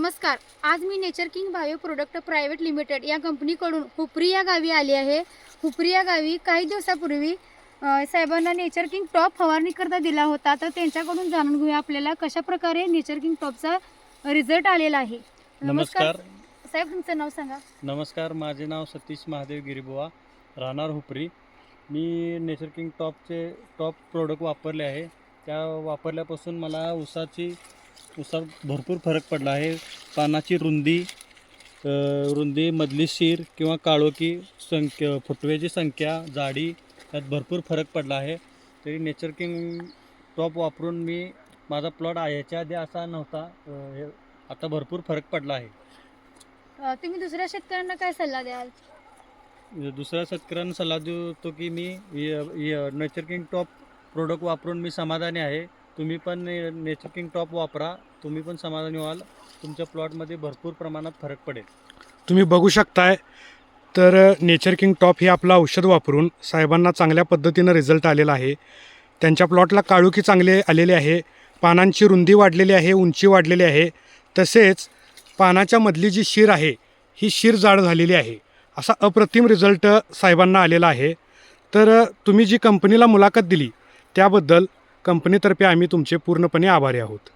नमस्कार. आज मी nature king bio product private limited या कंपनीकडून हुपरी या गावी आली आहे. हुपरी या गावी काही दिवसापूर्वी साहेबांना नेचर किंग टॉप फवारणीकरता दिला होता. तर त्यांच्याकडून जाणून घेऊया आपल्याला कशा प्रकारे नेचर किंग टॉपचा रिझल्ट आलेला आहे. नमस्कार साहेब, तुमचं नाव सांगा. नमस्कार, माझे नाव सतीश महादेव गिरीबुवा, राहणार हुपरी. मी नेचर किंग टॉप प्रोडक्ट वापरले आहे. त्या वापरल्यापासून मला ऊसात भरपूर फरक पडला आहे. पानाची रुंदी, मधली शीर किंवा काळोखी फुटव्याची संख्या, जाडी यात भरपूर फरक पडला आहे. तरी नेचर किंग टॉप वापरून माझा प्लॉट याच्या आधी असा नव्हता. आता भरपूर फरक पडला आहे. तुम्ही दुसऱ्या शेतकऱ्यांना काय सल्ला द्याल? दुसऱ्या शेतकऱ्यांना सल्ला देतो की मी नेचर किंग टॉप प्रोडक्ट वापरून मी समाधानी आहे. तुम्ही पण नेचर किंग टॉप वापरा, तुम्ही पण समाधानी व्हाल. तुमच्या प्लॉटमध्ये भरपूर प्रमाणात फरक पडेल. तुम्ही बघू शकताय तर नेचर किंग टॉप हे आपलं औषध वापरून साहेबांना चांगल्या पद्धतीनं रिझल्ट आलेला आहे. त्यांच्या प्लॉटला काळोखी चांगले आलेले आहे, पानांची रुंदी वाढलेली आहे, उंची वाढलेली आहे, तसेच पानाच्या मधली जी शीर आहे ही शीर जाड झालेली आहे. असा अप्रतिम रिझल्ट साहेबांना आलेला आहे. तर तुम्ही जी कंपनीला मुलाखत दिली त्याबद्दल कंपनीतर्फे आम्ही तुमचे पूर्णपणे आभारी आहोत.